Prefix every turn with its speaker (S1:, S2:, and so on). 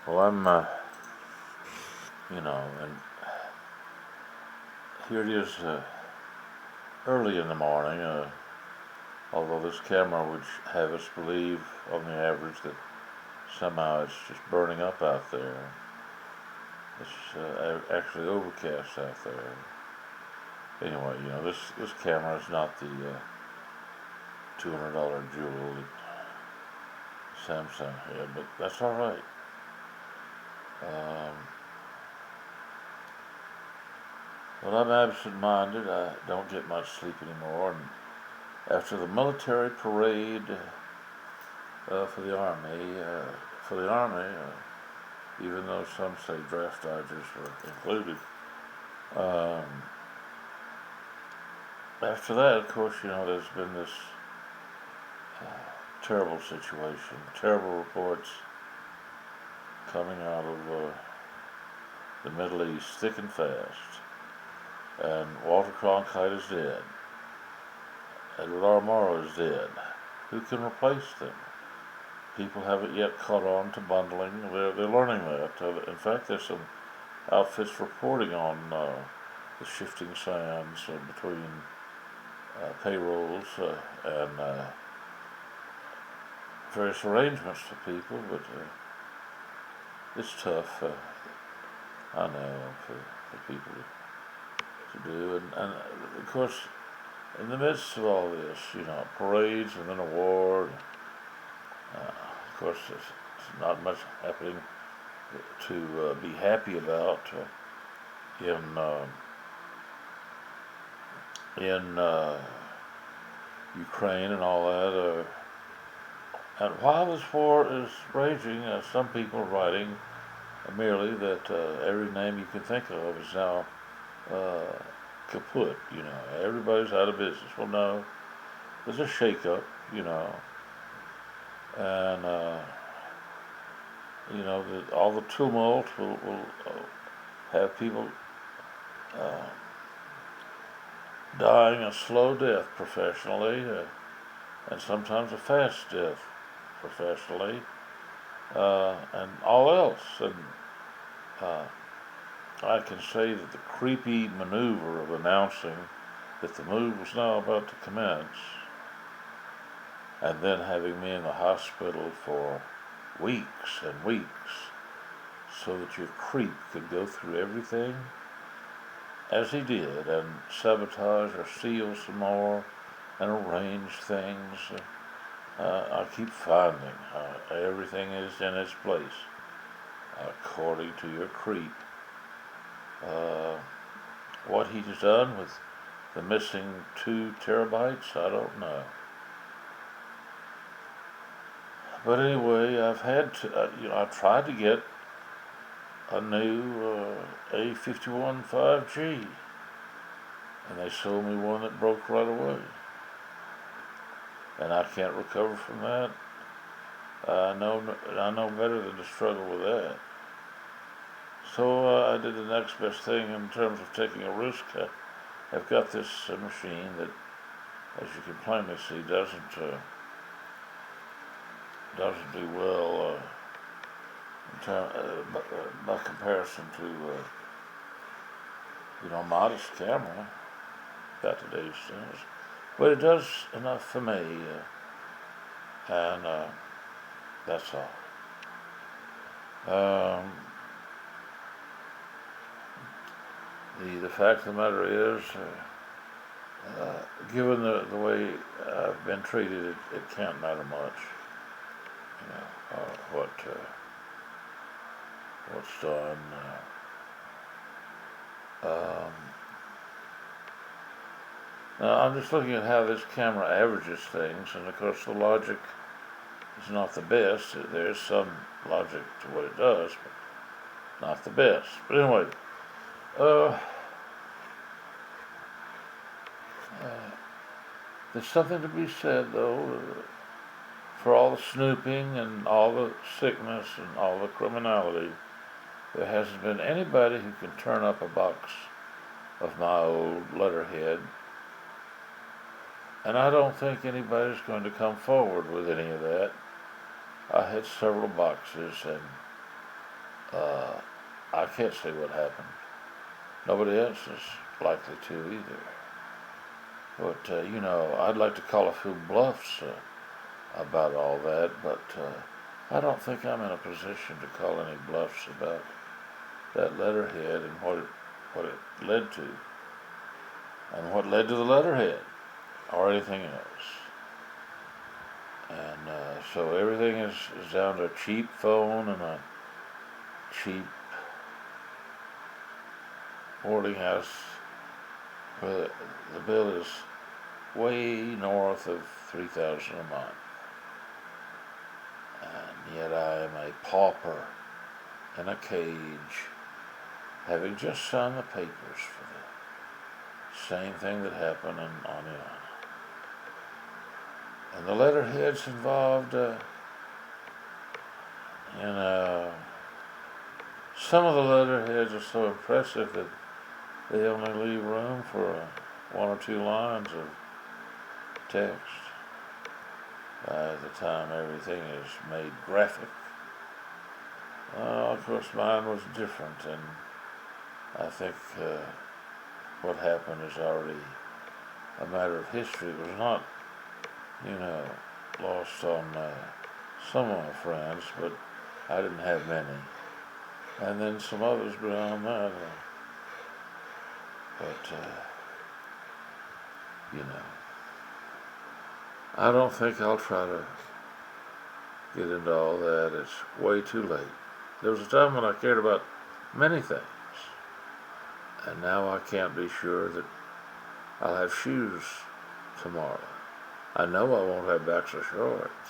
S1: Well, and here it is early in the morning, although this camera would have us believe on the average that somehow it's just burning up out there. It's actually overcast out there. Anyway, this camera is not the $200 jewel that Samsung had, but that's all right. Um, Well, I'm absent-minded. I don't get much sleep anymore. And after the military parade for the army, even though some say draft dodgers were included, um, after that, of course, there's been this terrible situation, terrible reports coming out of the Middle East, thick and fast. And Walter Cronkite is dead. Edward R. Murrow is dead. Who can replace them? People haven't yet caught on to bundling. They're learning that. In fact, there's some outfits reporting on the shifting sands between payrolls and various arrangements for people, but it's tough, I know, for people to do. And of course, in the midst of all this, parades and then a war, of course, there's not much happening to be happy about in Ukraine and all that. And while this war is raging, some people are writing merely that every name you can think of is now uh, kaput. Everybody's out of business. Well, no, there's a shakeup. And all the tumult will have people uh, dying a slow death professionally, and sometimes a fast death professionally, and all else. And uh, I can say that the creepy maneuver of announcing that the move was now about to commence, and then having me in the hospital for weeks and weeks so that your creep could go through everything as he did and sabotage or steal some more and arrange things. I keep finding everything is in its place according to your creep. Uh, what he's done with the missing 2 terabytes, I don't know. But anyway, I've tried to get a new A51 5G, and they sold me one that broke right away. And I can't recover from that. I know better than to struggle with that. So I did the next best thing in terms of taking a risk. I've got this machine that, as you can plainly see, doesn't do well by comparison to modest camera by today's standards. But it does enough for me, and that's all. The fact of the matter is, given the way I've been treated, it can't matter much. What's done. Now I'm just looking at how this camera averages things, and of course the logic is not the best. There is some logic to what it does, but not the best. But anyway, uh, there's something to be said, though, for all the snooping and all the sickness and all the criminality. There hasn't been anybody who can turn up a box of my old letterhead, and I don't think anybody's going to come forward with any of that. I had several boxes, and Uh, I can't say what happened. Nobody else is likely to either. But, I'd like to call a few bluffs about all that, but I don't think I'm in a position to call any bluffs about that letterhead and what it led to, and what led to the letterhead, or anything else. And so everything is down to a cheap phone and a cheap boarding house. Where the bill is way north of 3,000 a month, and yet I am a pauper in a cage, having just signed the papers for the same thing that happened in Aniana. And the letterheads involved, some of the letterheads are so impressive that they only leave room for one or two lines of text. By the time everything is made graphic, of course, mine was different, and I think what happened is already a matter of history. It was not, lost on some of my friends, but I didn't have many. And then some others beyond that. But, I don't think I'll try to get into all that. It's way too late. There was a time when I cared about many things, and now I can't be sure that I'll have shoes tomorrow. I know I won't have boxer shorts.